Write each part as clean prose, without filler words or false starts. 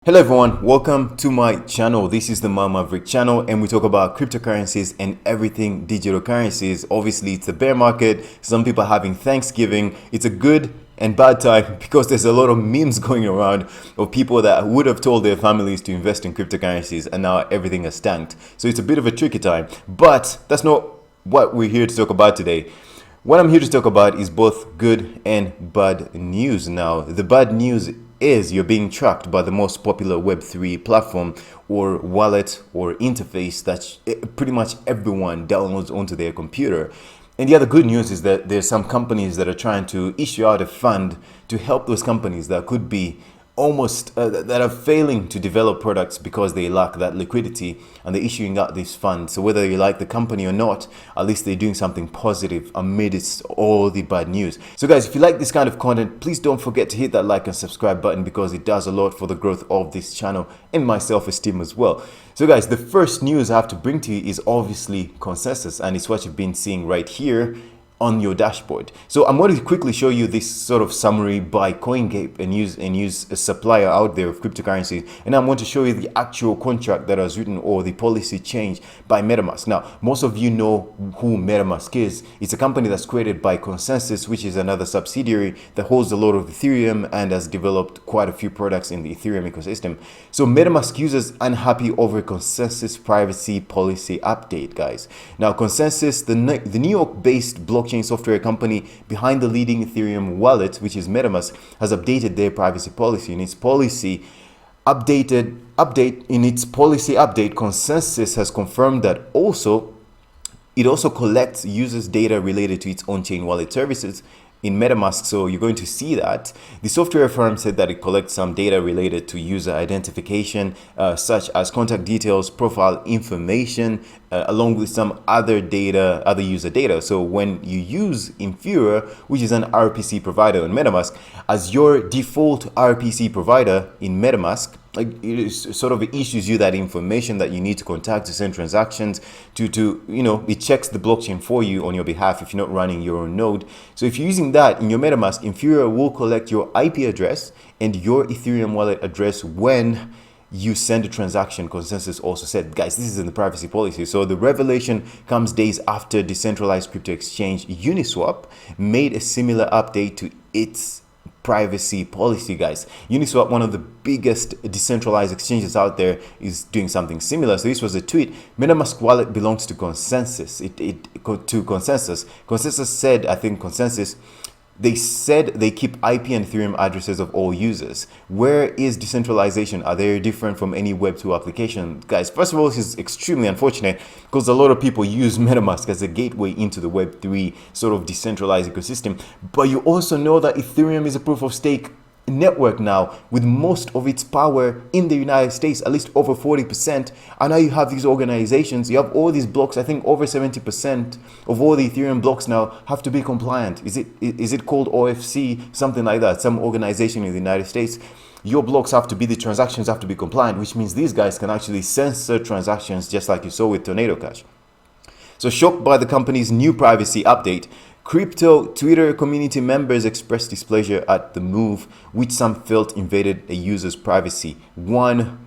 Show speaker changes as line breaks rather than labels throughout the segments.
Hello everyone, welcome to my channel. This is the Maverick channel and we talk about cryptocurrencies and everything digital currencies. Obviously it's a bear market, some people are having Thanksgiving. It's a good and bad time because there's a lot of memes going around of people that would have told their families to invest in cryptocurrencies and now everything has tanked. So it's a bit of a tricky time, but that's not what we're here to talk about today. What I'm here to talk about is both good and bad news. Now, the bad news is you're being tracked by the most popular Web3 platform or wallet or interface that pretty much everyone downloads onto their computer. And the other good news is that there's some companies that are trying to issue out a fund to help those companies that could be almost that are failing to develop products because they lack that liquidity, and they're issuing out this fund. So whether you like the company or not, at least they're doing something positive amidst all the bad news. So guys, if you like this kind of content, please don't forget to hit that like and subscribe button because it does a lot for the growth of this channel and my self-esteem as well. So guys, the first news I have to bring to you is obviously consensus, and it's what you've been seeing right here on your dashboard. So I'm going to quickly show you this sort of summary by CoinGate and use a supplier out there of cryptocurrency, and I'm going to show you the actual contract that was written or the policy change by MetaMask. Now, most of you know who MetaMask is. It's a company that's created by Consensus, which is another subsidiary that holds a lot of Ethereum and has developed quite a few products in the Ethereum ecosystem. So MetaMask users unhappy over Consensus privacy policy update, guys. Now, Consensus, the New York-based blockchain software company behind the leading Ethereum wallet, which is MetaMask, has updated their privacy policy. In its policy update, Consensus has confirmed that it also collects users' data related to its on-chain wallet services in MetaMask. So you're going to see that the software firm said that it collects some data related to user identification, such as contact details, profile information, along with some other user data. So when you use Infura, which is an RPC provider in MetaMask, as your default RPC provider in MetaMask, it sort of issues you that information that you need to contact to send transactions it checks the blockchain for you on your behalf if you're not running your own node. So if you're using that in your MetaMask, Infura will collect your IP address and your Ethereum wallet address when you send a transaction. Consensus also said, guys, this is in the privacy policy. So the revelation comes days after decentralized crypto exchange Uniswap made a similar update to its privacy policy, guys. Uniswap, one of the biggest decentralized exchanges out there, is doing something similar. So this was a tweet. MetaMask wallet belongs to Consensus. Consensus said, I think Consensus, they said they keep IP and Ethereum addresses of all users. Where is decentralization? Are they different from any Web2 application? Guys, first of all, this is extremely unfortunate because a lot of people use MetaMask as a gateway into the Web3 sort of decentralized ecosystem. But you also know that Ethereum is a proof of stake network now with most of its power in the United States, at least over 40%. And now you have these organizations, you have all these blocks. I think over 70% of all the Ethereum blocks now have to be compliant. Is it called OFC, something like that, some organization in the United States? Your blocks have to be, the transactions have to be compliant, which means these guys can actually censor transactions just like you saw with Tornado Cash. So shocked by the company's new privacy update, crypto Twitter community members expressed displeasure at the move, which some felt invaded a user's privacy. One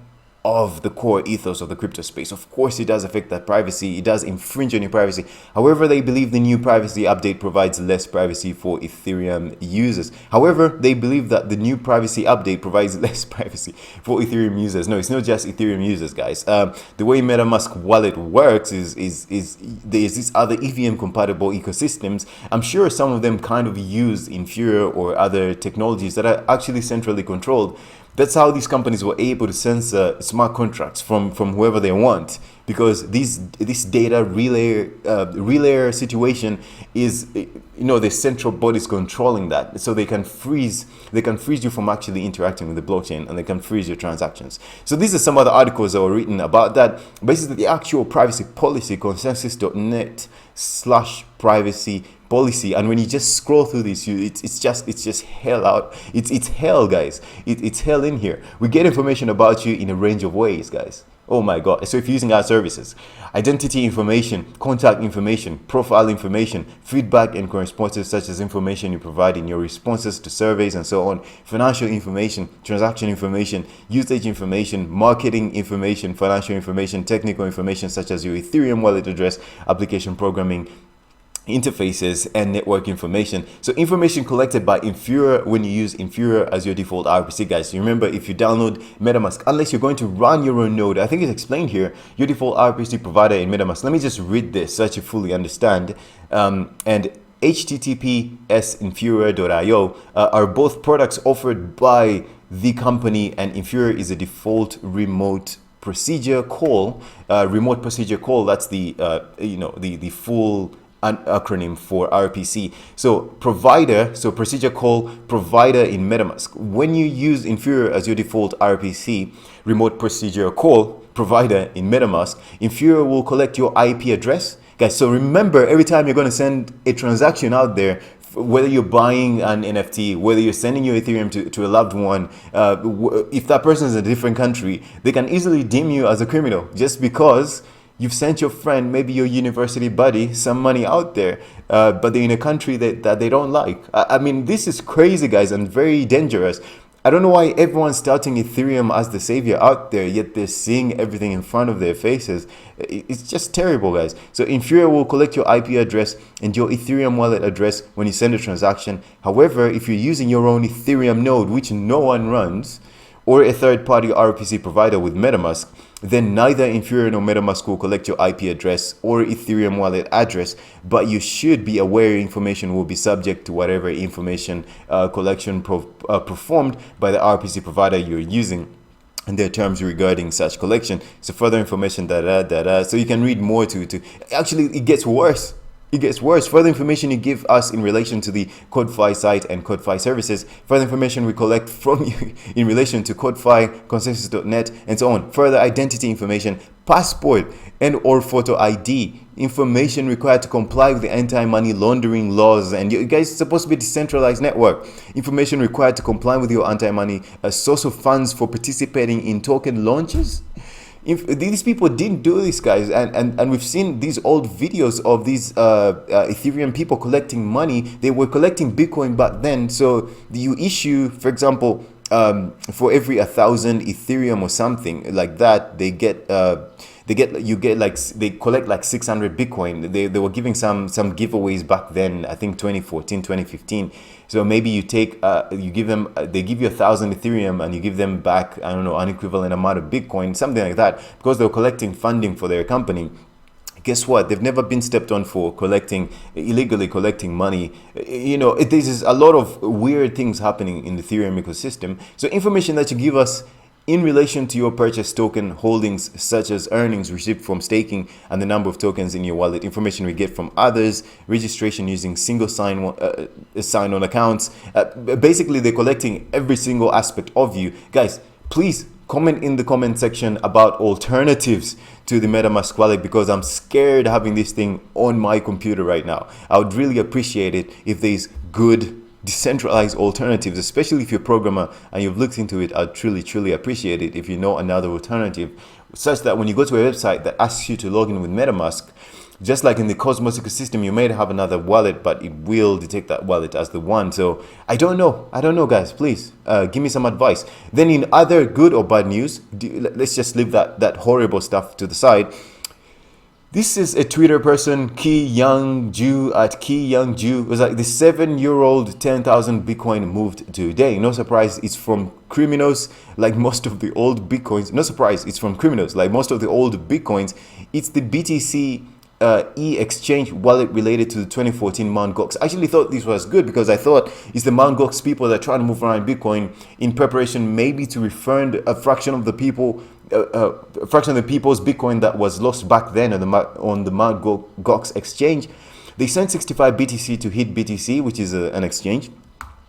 of the core ethos of the crypto space. Of course, it does affect that privacy. It does infringe on your privacy. However, they believe the new privacy update provides less privacy for Ethereum users. However, they believe that the new privacy update provides less privacy for Ethereum users. No, it's not just Ethereum users, guys. The way MetaMask wallet works is there's these other EVM compatible ecosystems. I'm sure some of them kind of use Infura or other technologies that are actually centrally controlled. That's how these companies were able to censor smart contracts from whoever they want, because this data relay situation is, the central bodies controlling that, so they can freeze you from actually interacting with the blockchain, and they can freeze your transactions. So these are some of the articles that were written about that. Basically, the actual privacy policy, consensus.net/privacy policy. And when you just scroll through this, it's just hell out. It's hell, guys. It's hell in here. We get information about you in a range of ways, guys. Oh my God. So if you're using our services, identity information, contact information, profile information, feedback and correspondences such as information you provide in your responses to surveys and so on, financial information, transaction information, usage information, marketing information, financial information, technical information such as your Ethereum wallet address, application programming, interfaces and network information. So information collected by Infura when you use Infura as your default RPC, guys. You remember, if you download MetaMask, unless you're going to run your own node, I think it's explained here, your default RPC provider in MetaMask. Let me just read this so that you fully understand. And https infura.io are both products offered by the company, and Infura is a default remote procedure call. That's the the full an acronym for RPC. So provider, so procedure call provider in MetaMask. When you use Infura as your default RPC, remote procedure call provider in MetaMask, Infura will collect your IP address. Guys, so remember, every time you're going to send a transaction out there, whether you're buying an NFT, whether you're sending your Ethereum to a loved one, if that person is in a different country, they can easily deem you as a criminal just because you've sent your friend, maybe your university buddy, some money out there, but they're in a country that they don't like. I mean, this is crazy, guys, and very dangerous. I don't know why everyone's touting Ethereum as the savior out there, yet they're seeing everything in front of their faces. It's just terrible, guys. So Infura will collect your IP address and your Ethereum wallet address when you send a transaction. However, if you're using your own Ethereum node, which no one runs, or a third-party RPC provider with MetaMask, then neither Infura nor MetaMask will collect your IP address or Ethereum wallet address, but you should be aware your information will be subject to whatever information collection performed by the RPC provider you're using, and their terms regarding such collection. So further information, so you can read more to actually, it gets worse. It gets worse. Further information you give us in relation to the CodeFi site and CodeFi services. Further information we collect from you in relation to CodeFi, consensus.net, and so on. Further identity information, passport and or photo ID, information required to comply with the anti-money laundering laws. And you guys, it's supposed to be a decentralized network. Information required to comply with your anti-money source of funds for participating in token launches. If these people didn't do this, guys, and we've seen these old videos of these Ethereum people collecting money. They were collecting Bitcoin back then. So you issue, for example, for every 1,000 Ethereum or something like that, they collect like 600 Bitcoin. They were giving some giveaways back then, I think 2014, 2015. So maybe you take, you give them, they give you 1,000 Ethereum and you give them back, I don't know, an equivalent amount of Bitcoin, something like that, because they were collecting funding for their company. Guess what? They've never been stepped on for illegally collecting money. You know, this is a lot of weird things happening in the Ethereum ecosystem. So information that you give us in relation to your purchase token holdings, such as earnings received from staking and the number of tokens in your wallet, information we get from others, registration using single sign-on accounts. Basically, they're collecting every single aspect of you. Guys, please comment in the comment section about alternatives to the MetaMask wallet, because I'm scared having this thing on my computer right now. I would really appreciate it if there's good decentralized alternatives, especially if you're a programmer and you've looked into it. I'd truly appreciate it if you know another alternative, such that when you go to a website that asks you to log in with MetaMask, just like in the Cosmos ecosystem, you may have another wallet, but it will detect that wallet as the one. So I don't know, guys. Please give me some advice. Then in other good or bad news, let's just leave that horrible stuff to the side. This is a Twitter person, Ki Young Jew at Ki Young Jew. It was like the 7-year-old 10,000 Bitcoin moved today. No surprise, it's from criminals like most of the old Bitcoins. No surprise, it's from criminals like most of the old Bitcoins. It's the BTC exchange wallet related to the 2014 Mt. Gox. I actually thought this was good because I thought it's the Mt. Gox people that are trying to move around Bitcoin in preparation maybe to refund a fraction of the people, a fraction of the people's Bitcoin that was lost back then on the Mt. Gox exchange. They sent 65 BTC to Hit BTC, which is an exchange.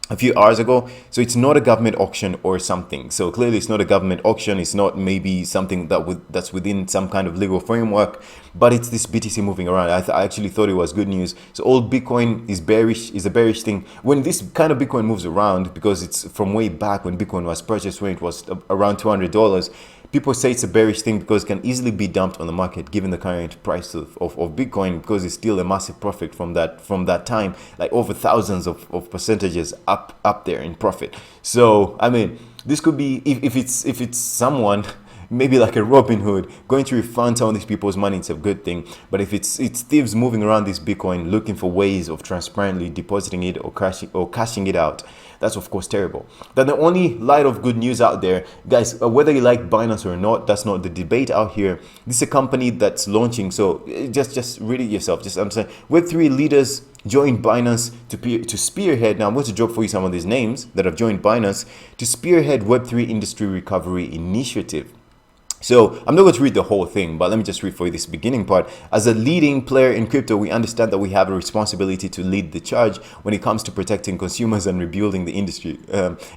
a few hours ago. So it's not a government auction or something. So clearly it's not a government auction. It's not maybe something that's within some kind of legal framework, but it's this BTC moving around. I actually thought it was good news. So old Bitcoin is bearish, is a bearish thing. When this kind of Bitcoin moves around, because it's from way back when Bitcoin was purchased, when it was around $200, people say it's a bearish thing because it can easily be dumped on the market given the current price of Bitcoin, because it's still a massive profit from that time, like over thousands of percentages up there in profit. So I mean, this could be, if it's someone maybe like a Robin Hood going to refund some of these people's money, it's a good thing. But if it's thieves moving around this Bitcoin looking for ways of transparently depositing it or cashing it out, that's of course terrible. Then the only light of good news out there, guys, whether you like Binance or not, that's not the debate out here. This is a company that's launching, so just read it yourself. Just understand, Web3 leaders joined Binance to spearhead. Now I'm going to drop for you some of these names that have joined Binance to spearhead Web3 industry recovery initiative. So I'm not going to read the whole thing, but let me just read for you this beginning part. As a leading player in crypto, we understand that we have a responsibility to lead the charge when it comes to protecting consumers and rebuilding the industry.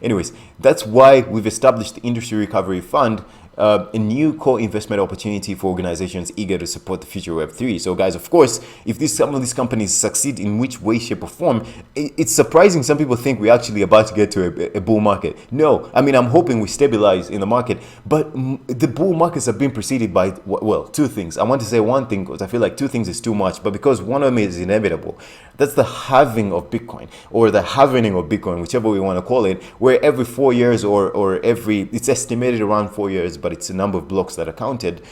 Anyways, that's why we've established the Industry Recovery Fund, a new core investment opportunity for organizations eager to support the future Web3. So guys, of course, if some of these companies succeed in which way, shape or form, it's surprising. Some people think we're actually about to get to a bull market. No, I mean, I'm hoping we stabilize in the market, but the bull markets have been preceded by, well, two things. I want to say one thing because I feel like two things is too much, but because one of them is inevitable. That's the halving of Bitcoin, or the halvening of Bitcoin, whichever we want to call it, where every 4 years or it's estimated around 4 years, but it's a number of blocks that are counted.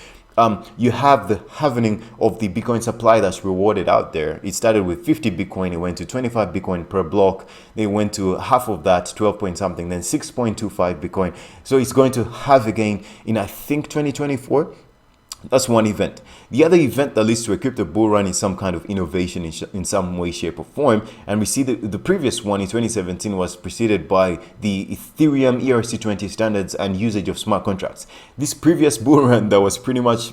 You have the halvening of the Bitcoin supply that's rewarded out there. It started with 50 Bitcoin, it went to 25 Bitcoin per block, they went to half of that, 12 point something, then 6.25 Bitcoin. So it's going to halve again in, I think, 2024. That's one event. The other event that leads to a crypto bull run is some kind of innovation in some way, shape, or form. And we see the previous one in 2017 was preceded by the Ethereum ERC20 standards and usage of smart contracts. This previous bull run that was pretty much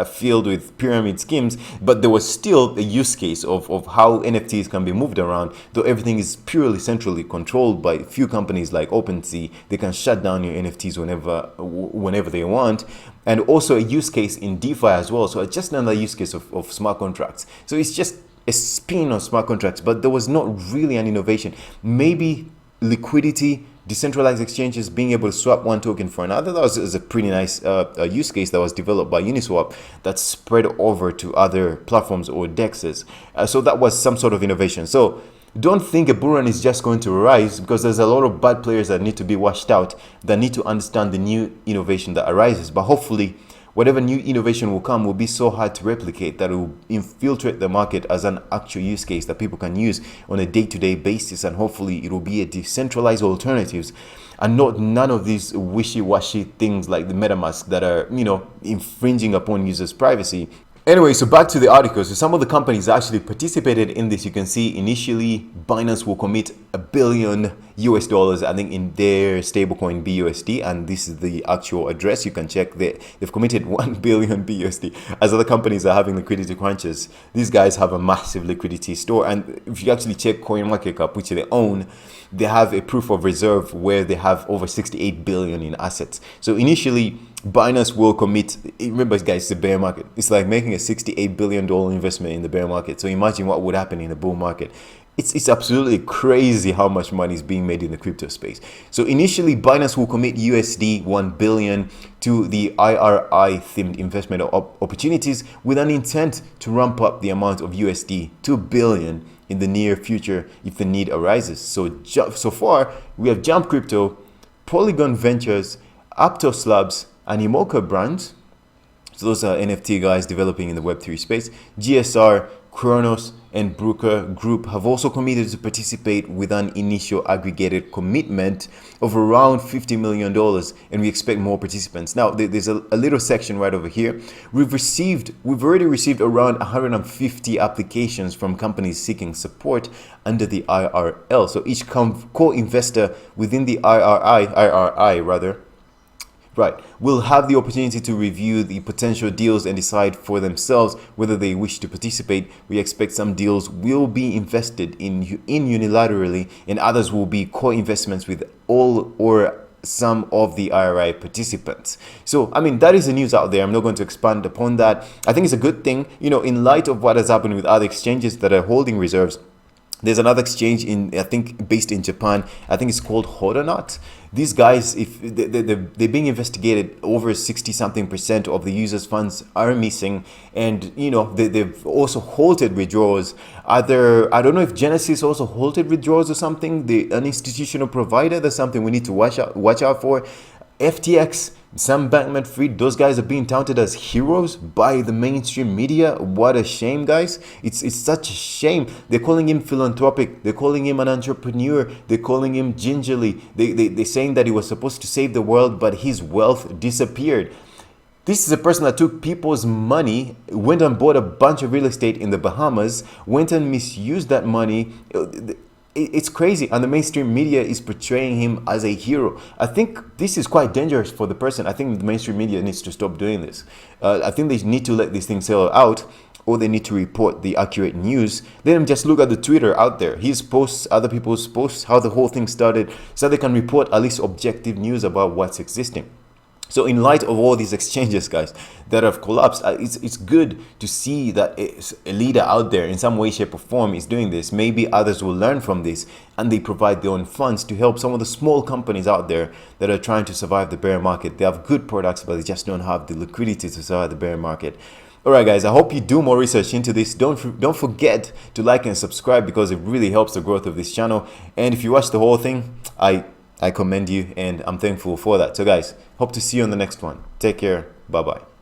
filled with pyramid schemes, but there was still a use case of how NFTs can be moved around, though everything is purely centrally controlled by a few companies like OpenSea. They can shut down your NFTs whenever they want. And also a use case in DeFi as well. So it's just another use case of smart contracts. So it's just a spin on smart contracts, but there was not really an innovation. Maybe liquidity, decentralized exchanges, being able to swap one token for another. That was a pretty nice use case that was developed by Uniswap that spread over to other platforms or DEXs. So that was some sort of innovation. So don't think a bull run is just going to rise, because there's a lot of bad players that need to be washed out, that need to understand the new innovation that arises. But hopefully, whatever new innovation will come will be so hard to replicate that it will infiltrate the market as an actual use case that people can use on a day-to-day basis. And hopefully it will be a decentralized alternatives and not none of these wishy-washy things like the MetaMask that are, infringing upon users' privacy. Anyway, so back to the article. So some of the companies actually participated in this. You can see initially Binance will commit $1 billion US, I think, in their stablecoin BUSD, and this is the actual address. You can check they've committed 1 billion BUSD. As other companies are having liquidity crunches, these guys have a massive liquidity store. And if you actually check CoinMarketCap, which they own, they have a proof of reserve where they have over 68 billion in assets. So initially, Binance will commit, remember guys, it's a bear market. It's like making a $68 billion investment in the bear market. So imagine what would happen in the bull market. It's absolutely crazy how much money is being made in the crypto space. So initially, Binance will commit USD 1 billion to the IRI themed investment opportunities with an intent to ramp up the amount of USD 2 billion in the near future if the need arises. So far, we have Jump Crypto, Polygon Ventures, Aptos Labs, and Imoca Brands. So those are NFT guys developing in the Web3 space. GSR, Kronos, and Brooker Group have also committed to participate with an initial aggregated commitment of around $50 million, and we expect more participants. Now, there's a little section right over here. We've already received around 150 applications from companies seeking support under the IRL. So each co-investor within the IRI right, will have the opportunity to review the potential deals and decide for themselves whether they wish to participate. We expect some deals will be invested in unilaterally, and others will be co-investments with all or some of the IRI participants. So, I mean, that is the news out there. I'm not going to expand upon that. I think it's a good thing, you know, in light of what has happened with other exchanges that are holding reserves. There's another exchange I think, based in Japan. I think it's called Hodonot. These guys, if they're being investigated, over 60-something% of the users' funds are missing, and you know they've also halted withdrawals. I don't know if Genesis also halted withdrawals or something. An institutional provider. That's something we need to watch out for. FTX, Sam Bankman-Fried, those guys are being touted as heroes by the mainstream media. What a shame, guys. It's such a shame. They're calling him philanthropic. They're calling him an entrepreneur. They're calling him gingerly. They're saying that he was supposed to save the world, but his wealth disappeared. This is a person that took people's money, went and bought a bunch of real estate in the Bahamas, went and misused that money. It's crazy, and the mainstream media is portraying him as a hero. I think this is quite dangerous for the person. I think the mainstream media needs to stop doing this. I think they need to let these things settle out, or they need to report the accurate news. Let them just look at the Twitter out there, his posts, other people's posts, how the whole thing started, so they can report at least objective news about what's existing. So in light of all these exchanges, guys, that have collapsed, it's good to see that a leader out there in some way, shape or form is doing this. Maybe others will learn from this, and they provide their own funds to help some of the small companies out there that are trying to survive the bear market. They have good products, but they just don't have the liquidity to survive the bear market. All right, guys, I hope you do more research into this. Don't forget to like and subscribe, because it really helps the growth of this channel. And if you watch the whole thing, I commend you, and I'm thankful for that. So guys, hope to see you on the next one. Take care. Bye-bye.